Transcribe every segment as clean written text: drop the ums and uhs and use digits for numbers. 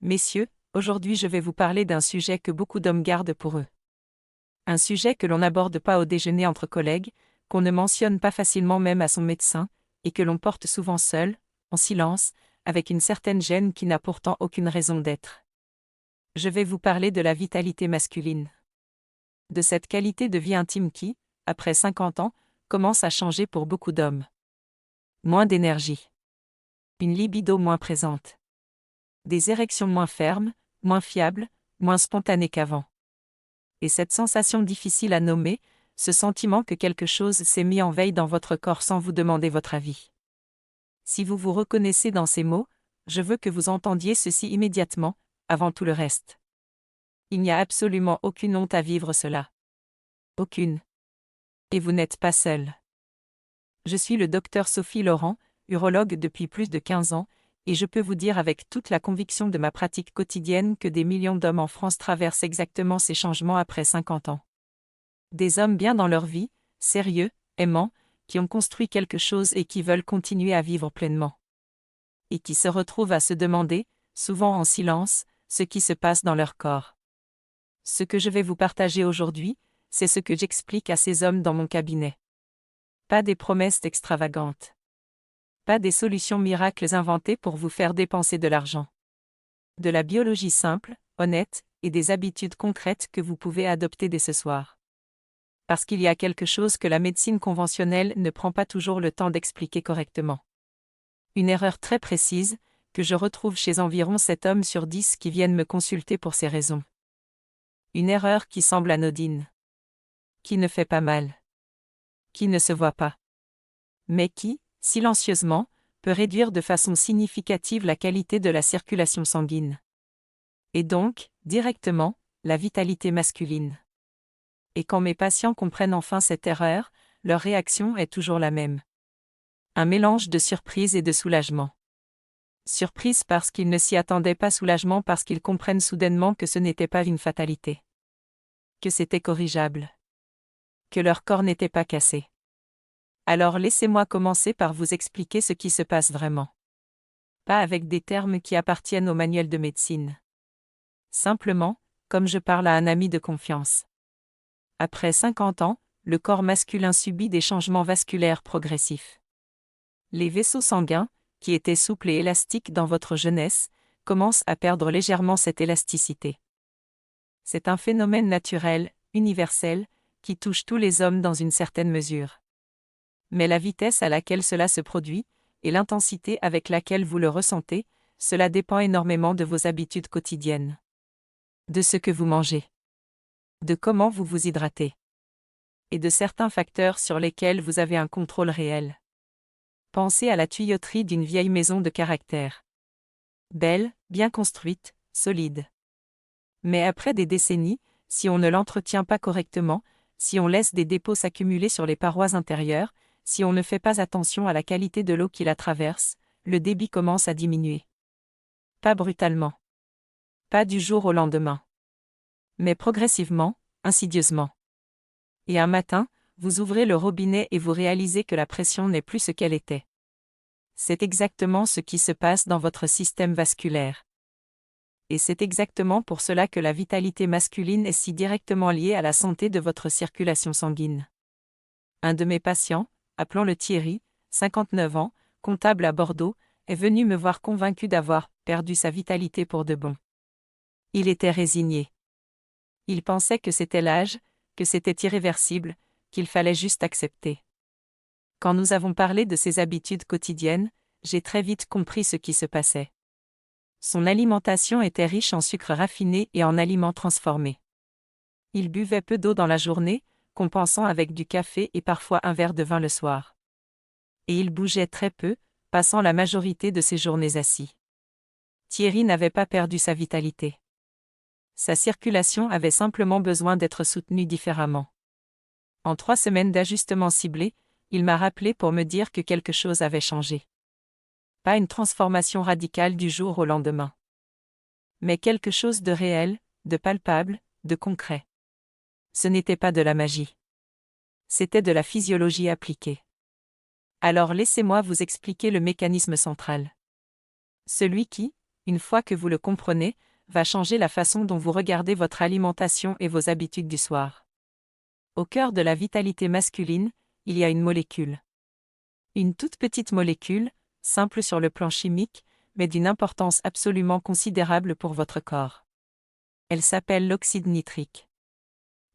Messieurs, aujourd'hui je vais vous parler d'un sujet que beaucoup d'hommes gardent pour eux. Un sujet que l'on n'aborde pas au déjeuner entre collègues, qu'on ne mentionne pas facilement même à son médecin, et que l'on porte souvent seul, en silence, avec une certaine gêne qui n'a pourtant aucune raison d'être. Je vais vous parler de la vitalité masculine. De cette qualité de vie intime qui, après 50 ans, commence à changer pour beaucoup d'hommes. Moins d'énergie. Une libido moins présente. Des érections moins fermes, moins fiables, moins spontanées qu'avant. Et cette sensation difficile à nommer, ce sentiment que quelque chose s'est mis en veille dans votre corps sans vous demander votre avis. Si vous vous reconnaissez dans ces mots, je veux que vous entendiez ceci immédiatement, avant tout le reste. Il n'y a absolument aucune honte à vivre cela. Aucune. Et vous n'êtes pas seul. Je suis le docteur Sophie Laurent, urologue depuis plus de 15 ans, et je peux vous dire avec toute la conviction de ma pratique quotidienne que des millions d'hommes en France traversent exactement ces changements après 50 ans. Des hommes bien dans leur vie, sérieux, aimants, qui ont construit quelque chose et qui veulent continuer à vivre pleinement. Et qui se retrouvent à se demander, souvent en silence, ce qui se passe dans leur corps. Ce que je vais vous partager aujourd'hui, c'est ce que j'explique à ces hommes dans mon cabinet. Pas des promesses extravagantes. Pas des solutions miracles inventées pour vous faire dépenser de l'argent. De la biologie simple, honnête, et des habitudes concrètes que vous pouvez adopter dès ce soir. Parce qu'il y a quelque chose que la médecine conventionnelle ne prend pas toujours le temps d'expliquer correctement. Une erreur très précise, que je retrouve chez environ 7 hommes sur 10 qui viennent me consulter pour ces raisons. Une erreur qui semble anodine. Qui ne fait pas mal. Qui ne se voit pas. Mais qui, silencieusement, peut réduire de façon significative la qualité de la circulation sanguine. Et donc, directement, la vitalité masculine. Et quand mes patients comprennent enfin cette erreur, leur réaction est toujours la même. Un mélange de surprise et de soulagement. Surprise parce qu'ils ne s'y attendaient pas, soulagement parce qu'ils comprennent soudainement que ce n'était pas une fatalité. Que c'était corrigeable. Que leur corps n'était pas cassé. Alors laissez-moi commencer par vous expliquer ce qui se passe vraiment. Pas avec des termes qui appartiennent au manuel de médecine. Simplement, comme je parle à un ami de confiance. Après 50 ans, le corps masculin subit des changements vasculaires progressifs. Les vaisseaux sanguins, qui étaient souples et élastiques dans votre jeunesse, commencent à perdre légèrement cette élasticité. C'est un phénomène naturel, universel, qui touche tous les hommes dans une certaine mesure. Mais la vitesse à laquelle cela se produit, et l'intensité avec laquelle vous le ressentez, cela dépend énormément de vos habitudes quotidiennes. De ce que vous mangez. De comment vous vous hydratez. Et de certains facteurs sur lesquels vous avez un contrôle réel. Pensez à la tuyauterie d'une vieille maison de caractère. Belle, bien construite, solide. Mais après des décennies, si on ne l'entretient pas correctement, si on laisse des dépôts s'accumuler sur les parois intérieures, si on ne fait pas attention à la qualité de l'eau qui la traverse, le débit commence à diminuer. Pas brutalement. Pas du jour au lendemain. Mais progressivement, insidieusement. Et un matin, vous ouvrez le robinet et vous réalisez que la pression n'est plus ce qu'elle était. C'est exactement ce qui se passe dans votre système vasculaire. Et c'est exactement pour cela que la vitalité masculine est si directement liée à la santé de votre circulation sanguine. Un de mes patients, appelons-le Thierry, 59 ans, comptable à Bordeaux, est venu me voir convaincu d'avoir perdu sa vitalité pour de bon. Il était résigné. Il pensait que c'était l'âge, que c'était irréversible, qu'il fallait juste accepter. Quand nous avons parlé de ses habitudes quotidiennes, j'ai très vite compris ce qui se passait. Son alimentation était riche en sucres raffinés et en aliments transformés. Il buvait peu d'eau dans la journée, compensant avec du café et parfois un verre de vin le soir. Et il bougeait très peu, passant la majorité de ses journées assis. Thierry n'avait pas perdu sa vitalité. Sa circulation avait simplement besoin d'être soutenue différemment. En 3 semaines d'ajustement ciblé, il m'a rappelé pour me dire que quelque chose avait changé. Pas une transformation radicale du jour au lendemain. Mais quelque chose de réel, de palpable, de concret. Ce n'était pas de la magie. C'était de la physiologie appliquée. Alors laissez-moi vous expliquer le mécanisme central. Celui qui, une fois que vous le comprenez, va changer la façon dont vous regardez votre alimentation et vos habitudes du soir. Au cœur de la vitalité masculine, il y a une molécule. Une toute petite molécule, simple sur le plan chimique, mais d'une importance absolument considérable pour votre corps. Elle s'appelle l'oxyde nitrique.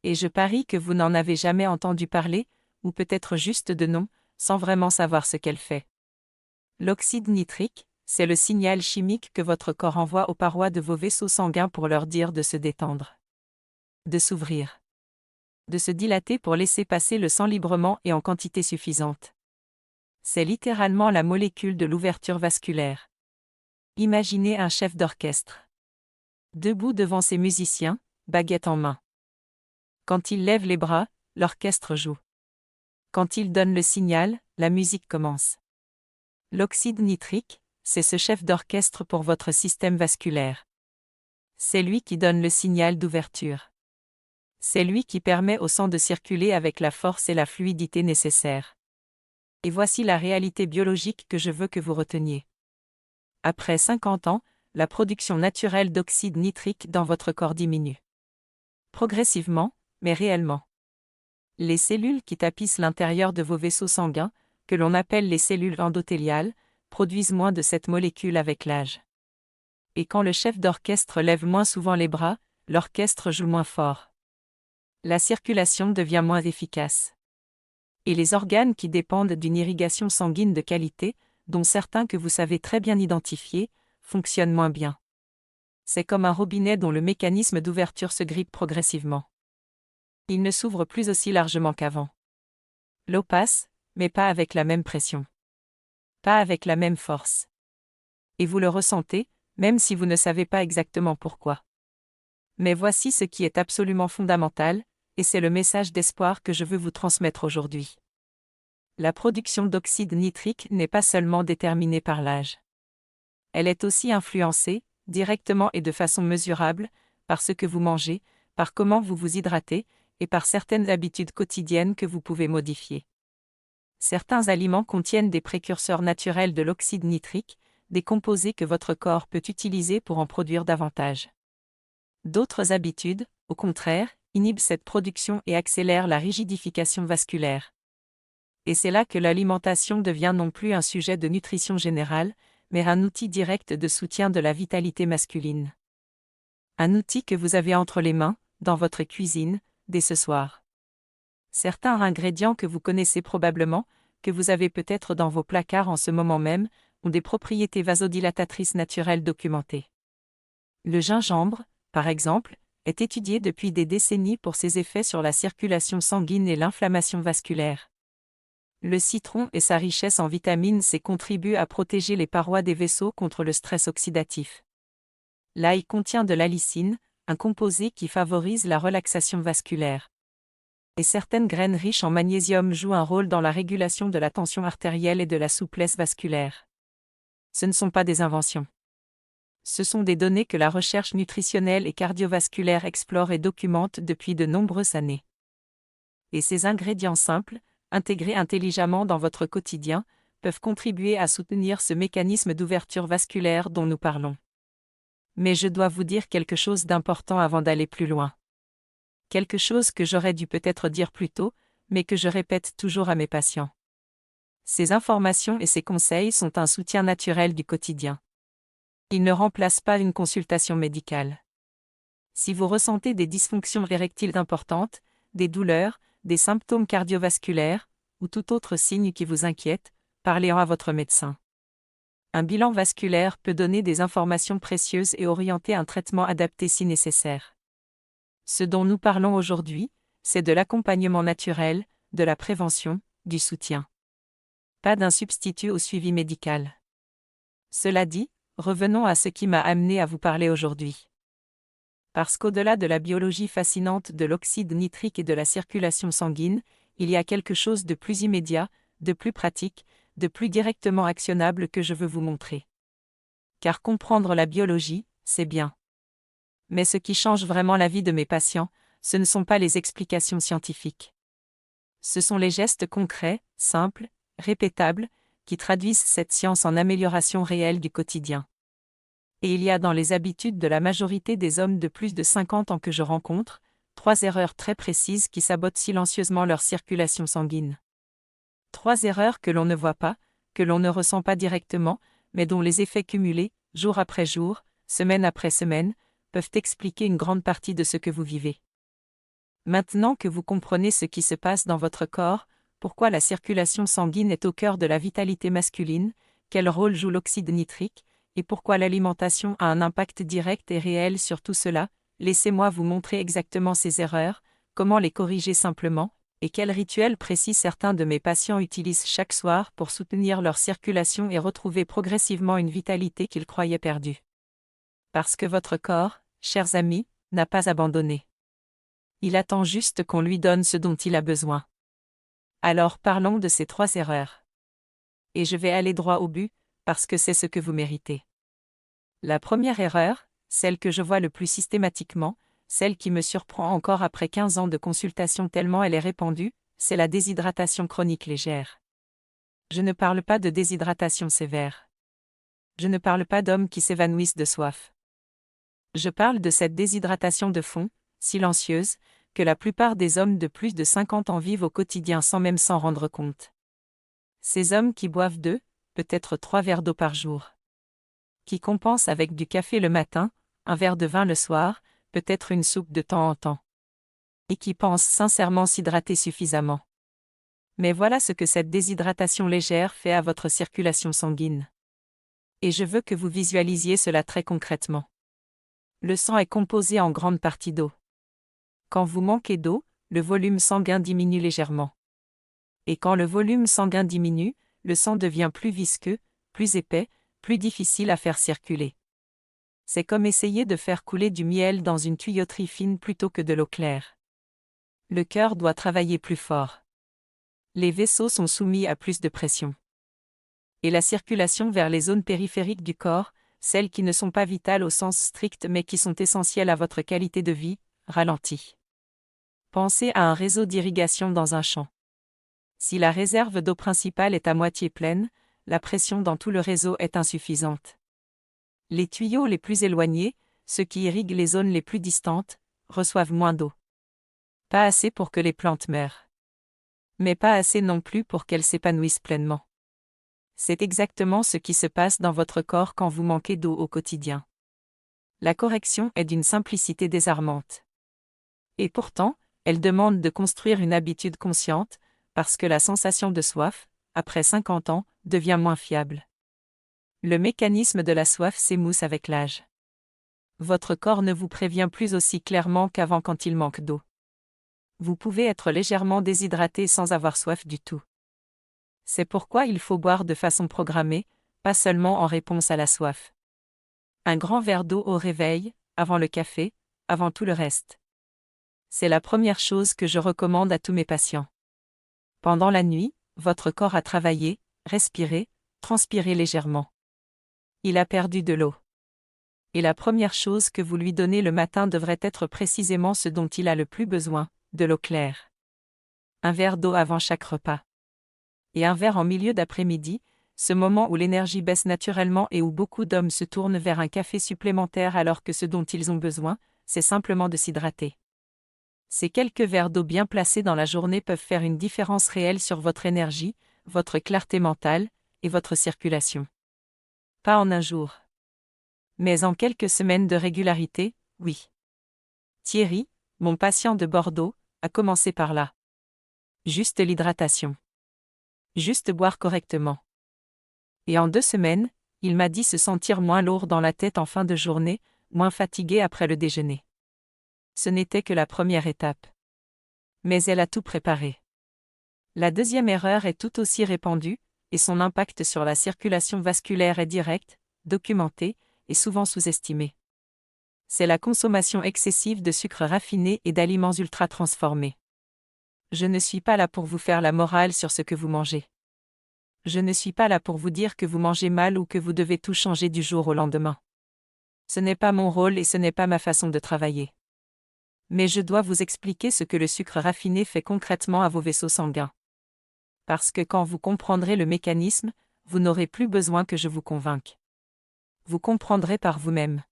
Et je parie que vous n'en avez jamais entendu parler, ou peut-être juste de nom, sans vraiment savoir ce qu'elle fait. L'oxyde nitrique, c'est le signal chimique que votre corps envoie aux parois de vos vaisseaux sanguins pour leur dire de se détendre, de s'ouvrir, de se dilater pour laisser passer le sang librement et en quantité suffisante. C'est littéralement la molécule de l'ouverture vasculaire. Imaginez un chef d'orchestre. Debout devant ses musiciens, baguette en main. Quand il lève les bras, l'orchestre joue. Quand il donne le signal, la musique commence. L'oxyde nitrique, c'est ce chef d'orchestre pour votre système vasculaire. C'est lui qui donne le signal d'ouverture. C'est lui qui permet au sang de circuler avec la force et la fluidité nécessaires. Et voici la réalité biologique que je veux que vous reteniez. Après 50 ans, la production naturelle d'oxyde nitrique dans votre corps diminue. Progressivement, mais réellement. Les cellules qui tapissent l'intérieur de vos vaisseaux sanguins, que l'on appelle les cellules endothéliales, produisent moins de cette molécule avec l'âge. Et quand le chef d'orchestre lève moins souvent les bras, l'orchestre joue moins fort. La circulation devient moins efficace. Et les organes qui dépendent d'une irrigation sanguine de qualité, dont certains que vous savez très bien identifier, fonctionnent moins bien. C'est comme un robinet dont le mécanisme d'ouverture se grippe progressivement. Il ne s'ouvre plus aussi largement qu'avant. L'eau passe, mais pas avec la même pression. Pas avec la même force. Et vous le ressentez, même si vous ne savez pas exactement pourquoi. Mais voici ce qui est absolument fondamental, et c'est le message d'espoir que je veux vous transmettre aujourd'hui. La production d'oxyde nitrique n'est pas seulement déterminée par l'âge. Elle est aussi influencée, directement et de façon mesurable, par ce que vous mangez, par comment vous vous hydratez, et par certaines habitudes quotidiennes que vous pouvez modifier. Certains aliments contiennent des précurseurs naturels de l'oxyde nitrique, des composés que votre corps peut utiliser pour en produire davantage. D'autres habitudes, au contraire, inhibent cette production et accélèrent la rigidification vasculaire. Et c'est là que l'alimentation devient non plus un sujet de nutrition générale, mais un outil direct de soutien de la vitalité masculine. Un outil que vous avez entre les mains, dans votre cuisine, dès ce soir. Certains ingrédients que vous connaissez probablement, que vous avez peut-être dans vos placards en ce moment même, ont des propriétés vasodilatatrices naturelles documentées. Le gingembre, par exemple, est étudié depuis des décennies pour ses effets sur la circulation sanguine et l'inflammation vasculaire. Le citron et sa richesse en vitamine C contribuent à protéger les parois des vaisseaux contre le stress oxydatif. L'ail contient de l'allicine, un composé qui favorise la relaxation vasculaire. Et certaines graines riches en magnésium jouent un rôle dans la régulation de la tension artérielle et de la souplesse vasculaire. Ce ne sont pas des inventions. Ce sont des données que la recherche nutritionnelle et cardiovasculaire explore et documente depuis de nombreuses années. Et ces ingrédients simples, intégrés intelligemment dans votre quotidien, peuvent contribuer à soutenir ce mécanisme d'ouverture vasculaire dont nous parlons. Mais je dois vous dire quelque chose d'important avant d'aller plus loin. Quelque chose que j'aurais dû peut-être dire plus tôt, mais que je répète toujours à mes patients. Ces informations et ces conseils sont un soutien naturel du quotidien. Ils ne remplacent pas une consultation médicale. Si vous ressentez des dysfonctions érectiles importantes, des douleurs, des symptômes cardiovasculaires, ou tout autre signe qui vous inquiète, parlez-en à votre médecin. Un bilan vasculaire peut donner des informations précieuses et orienter un traitement adapté si nécessaire. Ce dont nous parlons aujourd'hui, c'est de l'accompagnement naturel, de la prévention, du soutien. Pas d'un substitut au suivi médical. Cela dit, revenons à ce qui m'a amené à vous parler aujourd'hui. Parce qu'au-delà de la biologie fascinante de l'oxyde nitrique et de la circulation sanguine, il y a quelque chose de plus immédiat, de plus pratique, de plus directement actionnable que je veux vous montrer. Car comprendre la biologie, c'est bien. Mais ce qui change vraiment la vie de mes patients, ce ne sont pas les explications scientifiques. Ce sont les gestes concrets, simples, répétables, qui traduisent cette science en amélioration réelle du quotidien. Et il y a dans les habitudes de la majorité des hommes de plus de 50 ans que je rencontre, 3 erreurs très précises qui sabotent silencieusement leur circulation sanguine. 3 erreurs que l'on ne voit pas, que l'on ne ressent pas directement, mais dont les effets cumulés, jour après jour, semaine après semaine, peuvent expliquer une grande partie de ce que vous vivez. Maintenant que vous comprenez ce qui se passe dans votre corps, pourquoi la circulation sanguine est au cœur de la vitalité masculine, quel rôle joue l'oxyde nitrique, et pourquoi l'alimentation a un impact direct et réel sur tout cela, laissez-moi vous montrer exactement ces erreurs, comment les corriger simplement, et quels rituels précis certains de mes patients utilisent chaque soir pour soutenir leur circulation et retrouver progressivement une vitalité qu'ils croyaient perdue. Parce que votre corps, chers amis, n'a pas abandonné. Il attend juste qu'on lui donne ce dont il a besoin. Alors parlons de ces 3 erreurs. Et je vais aller droit au but, parce que c'est ce que vous méritez. La première erreur, celle que je vois le plus systématiquement, celle qui me surprend encore après 15 ans de consultation tellement elle est répandue, c'est la déshydratation chronique légère. Je ne parle pas de déshydratation sévère. Je ne parle pas d'hommes qui s'évanouissent de soif. Je parle de cette déshydratation de fond, silencieuse, que la plupart des hommes de plus de 50 ans vivent au quotidien sans même s'en rendre compte. Ces hommes qui boivent 2, peut-être 3 verres d'eau par jour. Qui compensent avec du café le matin, un verre de vin le soir, peut-être une soupe de temps en temps. Et qui pensent sincèrement s'hydrater suffisamment. Mais voilà ce que cette déshydratation légère fait à votre circulation sanguine. Et je veux que vous visualisiez cela très concrètement. Le sang est composé en grande partie d'eau. Quand vous manquez d'eau, le volume sanguin diminue légèrement. Et quand le volume sanguin diminue, le sang devient plus visqueux, plus épais, plus difficile à faire circuler. C'est comme essayer de faire couler du miel dans une tuyauterie fine plutôt que de l'eau claire. Le cœur doit travailler plus fort. Les vaisseaux sont soumis à plus de pression. Et la circulation vers les zones périphériques du corps, celles qui ne sont pas vitales au sens strict mais qui sont essentielles à votre qualité de vie, ralentit. Pensez à un réseau d'irrigation dans un champ. Si la réserve d'eau principale est à moitié pleine, la pression dans tout le réseau est insuffisante. Les tuyaux les plus éloignés, ceux qui irriguent les zones les plus distantes, reçoivent moins d'eau. Pas assez pour que les plantes meurent. Mais pas assez non plus pour qu'elles s'épanouissent pleinement. C'est exactement ce qui se passe dans votre corps quand vous manquez d'eau au quotidien. La correction est d'une simplicité désarmante. Et pourtant, elle demande de construire une habitude consciente, parce que la sensation de soif, après 50 ans, devient moins fiable. Le mécanisme de la soif s'émousse avec l'âge. Votre corps ne vous prévient plus aussi clairement qu'avant quand il manque d'eau. Vous pouvez être légèrement déshydraté sans avoir soif du tout. C'est pourquoi il faut boire de façon programmée, pas seulement en réponse à la soif. Un grand verre d'eau au réveil, avant le café, avant tout le reste. C'est la première chose que je recommande à tous mes patients. Pendant la nuit, votre corps a travaillé, respiré, transpiré légèrement. Il a perdu de l'eau. Et la première chose que vous lui donnez le matin devrait être précisément ce dont il a le plus besoin, de l'eau claire. Un verre d'eau avant chaque repas. Et un verre en milieu d'après-midi, ce moment où l'énergie baisse naturellement et où beaucoup d'hommes se tournent vers un café supplémentaire alors que ce dont ils ont besoin, c'est simplement de s'hydrater. Ces quelques verres d'eau bien placés dans la journée peuvent faire une différence réelle sur votre énergie, votre clarté mentale, et votre circulation. Pas en un jour. Mais en quelques semaines de régularité, oui. Thierry, mon patient de Bordeaux, a commencé par là. Juste l'hydratation. Juste boire correctement. Et en 2 semaines, il m'a dit se sentir moins lourd dans la tête en fin de journée, moins fatigué après le déjeuner. Ce n'était que la première étape. Mais elle a tout préparé. La deuxième erreur est tout aussi répandue, et son impact sur la circulation vasculaire est direct, documenté, et souvent sous-estimé. C'est la consommation excessive de sucres raffinés et d'aliments ultra-transformés. Je ne suis pas là pour vous faire la morale sur ce que vous mangez. Je ne suis pas là pour vous dire que vous mangez mal ou que vous devez tout changer du jour au lendemain. Ce n'est pas mon rôle et ce n'est pas ma façon de travailler. Mais je dois vous expliquer ce que le sucre raffiné fait concrètement à vos vaisseaux sanguins. Parce que quand vous comprendrez le mécanisme, vous n'aurez plus besoin que je vous convainque. vous comprendrez par vous-même.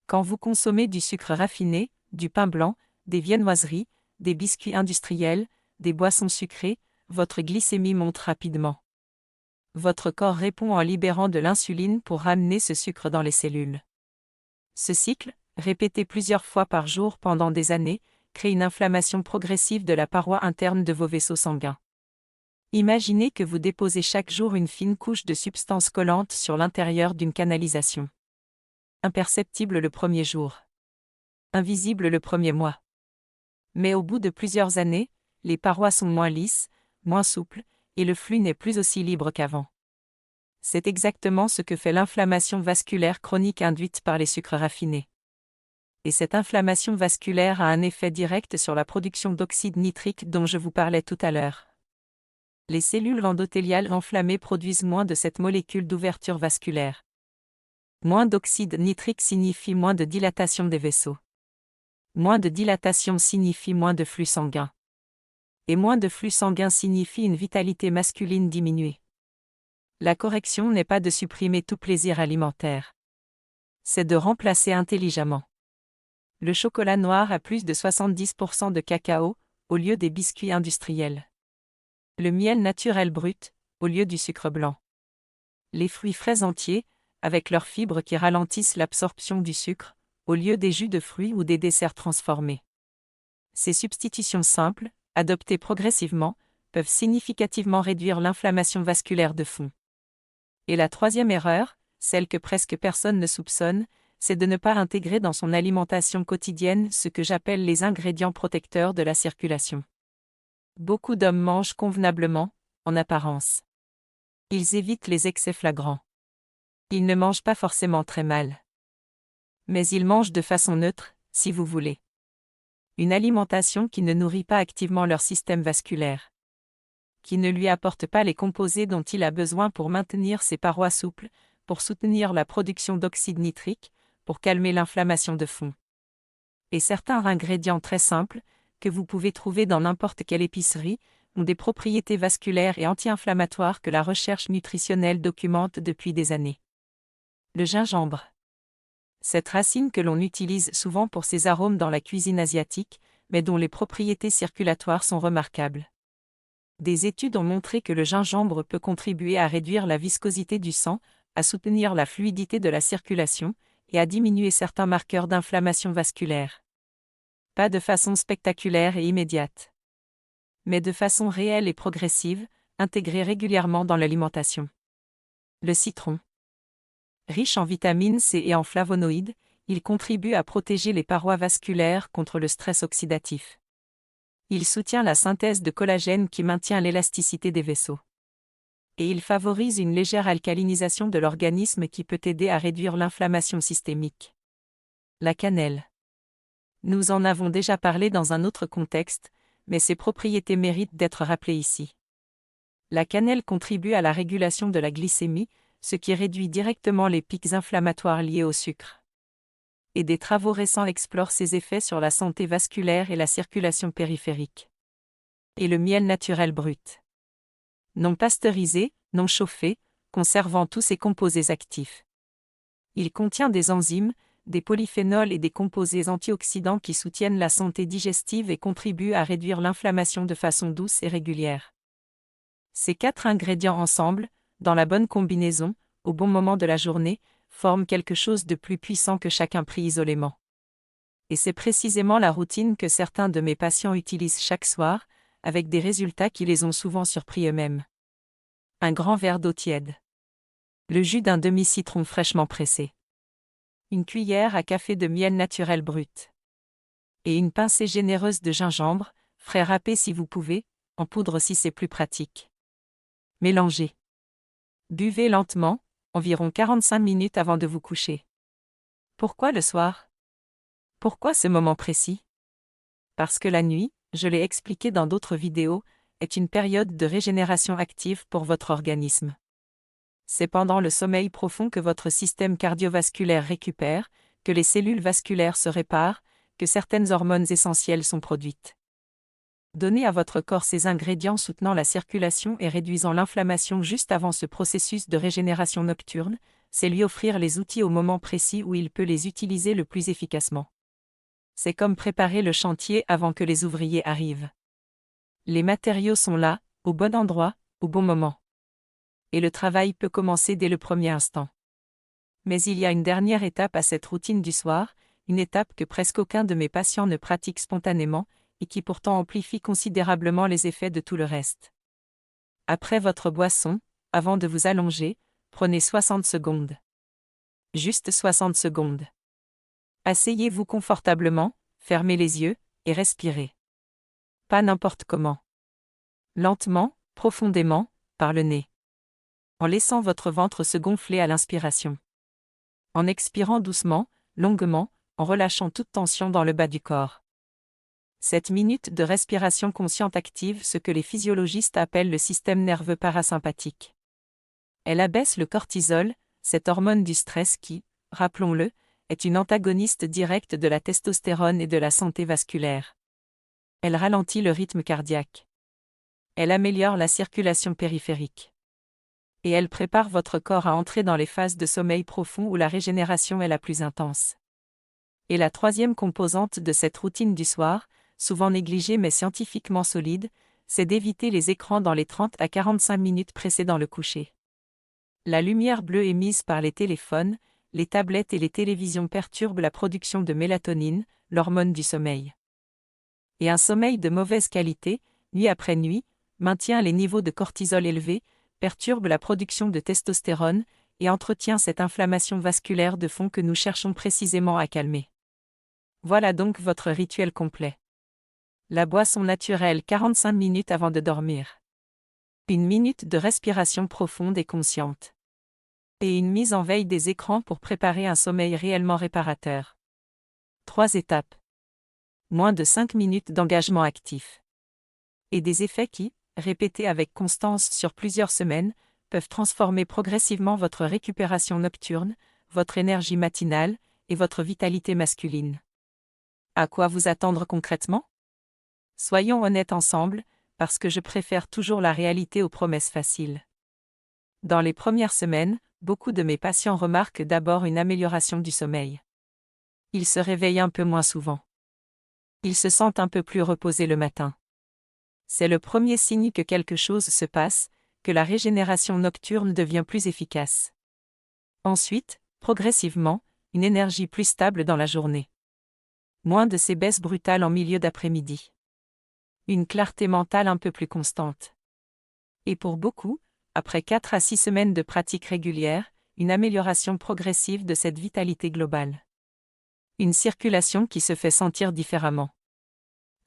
Quand vous consommez du sucre raffiné, du pain blanc, des viennoiseries, des biscuits industriels, des boissons sucrées, votre glycémie monte rapidement. Votre corps répond en libérant de l'insuline pour ramener ce sucre dans les cellules. Ce cycle, répété plusieurs fois par jour pendant des années, crée une inflammation progressive de la paroi interne de vos vaisseaux sanguins. Imaginez que vous déposez chaque jour une fine couche de substance collante sur l'intérieur d'une canalisation. Imperceptible le premier jour. Invisible le premier mois. Mais au bout de plusieurs années, les parois sont moins lisses, moins souples, et le flux n'est plus aussi libre qu'avant. C'est exactement ce que fait l'inflammation vasculaire chronique induite par les sucres raffinés. Et cette inflammation vasculaire a un effet direct sur la production d'oxyde nitrique dont je vous parlais tout à l'heure. Les cellules endothéliales enflammées produisent moins de cette molécule d'ouverture vasculaire. Moins d'oxyde nitrique signifie moins de dilatation des vaisseaux. Moins de dilatation signifie moins de flux sanguin. Et moins de flux sanguin signifie une vitalité masculine diminuée. La correction n'est pas de supprimer tout plaisir alimentaire. C'est de remplacer intelligemment. Le chocolat noir a plus de 70% de cacao, au lieu des biscuits industriels. Le miel naturel brut, au lieu du sucre blanc. Les fruits frais entiers, avec leurs fibres qui ralentissent l'absorption du sucre, au lieu des jus de fruits ou des desserts transformés. Ces substitutions simples, adoptées progressivement, peuvent significativement réduire l'inflammation vasculaire de fond. Et la troisième erreur, celle que presque personne ne soupçonne, c'est de ne pas intégrer dans son alimentation quotidienne ce que j'appelle les ingrédients protecteurs de la circulation. Beaucoup d'hommes mangent convenablement, en apparence. Ils évitent les excès flagrants. Ils ne mangent pas forcément très mal. Mais ils mangent de façon neutre, si vous voulez. Une alimentation qui ne nourrit pas activement leur système vasculaire. Qui ne lui apporte pas les composés dont il a besoin pour maintenir ses parois souples, pour soutenir la production d'oxyde nitrique, pour calmer l'inflammation de fond. Et certains ingrédients très simples, que vous pouvez trouver dans n'importe quelle épicerie, ont des propriétés vasculaires et anti-inflammatoires que la recherche nutritionnelle documente depuis des années. Le gingembre. Cette racine que l'on utilise souvent pour ses arômes dans la cuisine asiatique, mais dont les propriétés circulatoires sont remarquables. Des études ont montré que le gingembre peut contribuer à réduire la viscosité du sang, à soutenir la fluidité de la circulation, et à diminuer certains marqueurs d'inflammation vasculaire. Pas de façon spectaculaire et immédiate. Mais de façon réelle et progressive, intégrée régulièrement dans l'alimentation. Le citron. Riche en vitamine C et en flavonoïdes, il contribue à protéger les parois vasculaires contre le stress oxydatif. Il soutient la synthèse de collagène qui maintient l'élasticité des vaisseaux. Et il favorise une légère alcalinisation de l'organisme qui peut aider à réduire l'inflammation systémique. La cannelle. Nous en avons déjà parlé dans un autre contexte, mais ses propriétés méritent d'être rappelées ici. La cannelle contribue à la régulation de la glycémie, ce qui réduit directement les pics inflammatoires liés au sucre. Et des travaux récents explorent ses effets sur la santé vasculaire et la circulation périphérique. Et le miel naturel brut. Non pasteurisé, non chauffé, conservant tous ses composés actifs. Il contient des enzymes, des polyphénols et des composés antioxydants qui soutiennent la santé digestive et contribuent à réduire l'inflammation de façon douce et régulière. Ces 4 ingrédients ensemble, dans la bonne combinaison, au bon moment de la journée, forment quelque chose de plus puissant que chacun pris isolément. Et c'est précisément la routine que certains de mes patients utilisent chaque soir, avec des résultats qui les ont souvent surpris eux-mêmes. Un grand verre d'eau tiède. Le jus d'un demi-citron fraîchement pressé. Une cuillère à café de miel naturel brut. Et une pincée généreuse de gingembre, frais râpé si vous pouvez, en poudre si c'est plus pratique. Mélangez. Buvez lentement, environ 45 minutes avant de vous coucher. Pourquoi le soir? Pourquoi ce moment précis? Parce que la nuit, je l'ai expliqué dans d'autres vidéos, est une période de régénération active pour votre organisme. C'est pendant le sommeil profond que votre système cardiovasculaire récupère, que les cellules vasculaires se réparent, que certaines hormones essentielles sont produites. Donnez à votre corps ces ingrédients soutenant la circulation et réduisant l'inflammation juste avant ce processus de régénération nocturne, c'est lui offrir les outils au moment précis où il peut les utiliser le plus efficacement. C'est comme préparer le chantier avant que les ouvriers arrivent. Les matériaux sont là, au bon endroit, au bon moment. Et le travail peut commencer dès le premier instant. Mais il y a une dernière étape à cette routine du soir, une étape que presque aucun de mes patients ne pratique spontanément, et qui pourtant amplifie considérablement les effets de tout le reste. Après votre boisson, avant de vous allonger, prenez 60 secondes. Juste 60 secondes. Asseyez-vous confortablement, fermez les yeux, et respirez. Pas n'importe comment. Lentement, profondément, par le nez. En laissant votre ventre se gonfler à l'inspiration. En expirant doucement, longuement, en relâchant toute tension dans le bas du corps. Cette minute de respiration consciente active ce que les physiologistes appellent le système nerveux parasympathique. Elle abaisse le cortisol, cette hormone du stress qui, rappelons-le, est une antagoniste directe de la testostérone et de la santé vasculaire. Elle ralentit le rythme cardiaque. Elle améliore la circulation périphérique. Et elle prépare votre corps à entrer dans les phases de sommeil profond où la régénération est la plus intense. Et la troisième composante de cette routine du soir, souvent négligée mais scientifiquement solide, c'est d'éviter les écrans dans les 30 à 45 minutes précédant le coucher. La lumière bleue émise par les téléphones, les tablettes et les télévisions perturbent la production de mélatonine, l'hormone du sommeil. Et un sommeil de mauvaise qualité, nuit après nuit, maintient les niveaux de cortisol élevés, perturbe la production de testostérone, et entretient cette inflammation vasculaire de fond que nous cherchons précisément à calmer. Voilà donc votre rituel complet. La boisson naturelle 45 minutes avant de dormir. Une minute de respiration profonde et consciente. Et une mise en veille des écrans pour préparer un sommeil réellement réparateur. 3 étapes. Moins de 5 minutes d'engagement actif. Et des effets qui, répétés avec constance sur plusieurs semaines, peuvent transformer progressivement votre récupération nocturne, votre énergie matinale et votre vitalité masculine. À quoi vous attendre concrètement ? Soyons honnêtes ensemble, parce que je préfère toujours la réalité aux promesses faciles. Dans les premières semaines, beaucoup de mes patients remarquent d'abord une amélioration du sommeil. Ils se réveillent un peu moins souvent. Ils se sentent un peu plus reposés le matin. C'est le premier signe que quelque chose se passe, que la régénération nocturne devient plus efficace. Ensuite, progressivement, une énergie plus stable dans la journée. Moins de ces baisses brutales en milieu d'après-midi. Une clarté mentale un peu plus constante. Et pour beaucoup, après 4 à 6 semaines de pratique régulière, une amélioration progressive de cette vitalité globale. Une circulation qui se fait sentir différemment.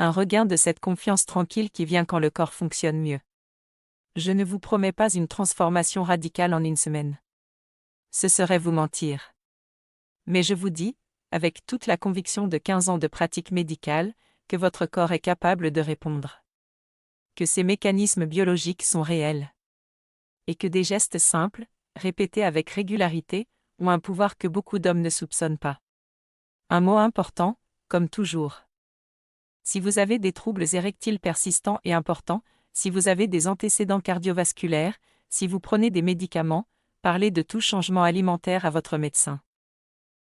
Un regain de cette confiance tranquille qui vient quand le corps fonctionne mieux. Je ne vous promets pas une transformation radicale en une semaine. Ce serait vous mentir. Mais je vous dis, avec toute la conviction de 15 ans de pratique médicale, que votre corps est capable de répondre. Que ces mécanismes biologiques sont réels. Et que des gestes simples, répétés avec régularité, ont un pouvoir que beaucoup d'hommes ne soupçonnent pas. Un mot important, comme toujours. Si vous avez des troubles érectiles persistants et importants, si vous avez des antécédents cardiovasculaires, si vous prenez des médicaments, parlez de tout changement alimentaire à votre médecin.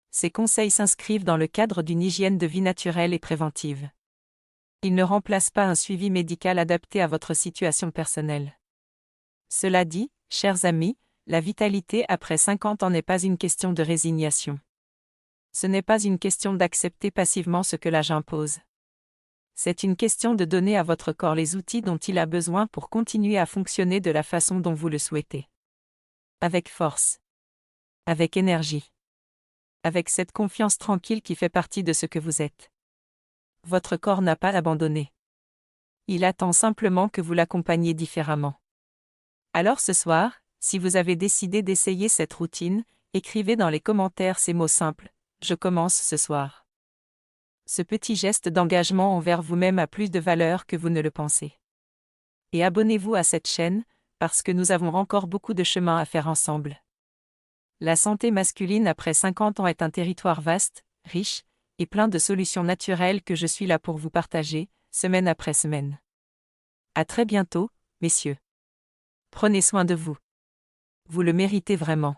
Ces conseils s'inscrivent dans le cadre d'une hygiène de vie naturelle et préventive. Ils ne remplacent pas un suivi médical adapté à votre situation personnelle. Cela dit, chers amis, la vitalité après 50 ans n'est pas une question de résignation. Ce n'est pas une question d'accepter passivement ce que l'âge impose. C'est une question de donner à votre corps les outils dont il a besoin pour continuer à fonctionner de la façon dont vous le souhaitez. Avec force. Avec énergie. Avec cette confiance tranquille qui fait partie de ce que vous êtes. Votre corps n'a pas abandonné. Il attend simplement que vous l'accompagniez différemment. Alors ce soir, si vous avez décidé d'essayer cette routine, écrivez dans les commentaires ces mots simples. Je commence ce soir. Ce petit geste d'engagement envers vous-même a plus de valeur que vous ne le pensez. Et abonnez-vous à cette chaîne, parce que nous avons encore beaucoup de chemin à faire ensemble. La santé masculine après 50 ans est un territoire vaste, riche, et plein de solutions naturelles que je suis là pour vous partager, semaine après semaine. À très bientôt, messieurs. Prenez soin de vous. Vous le méritez vraiment.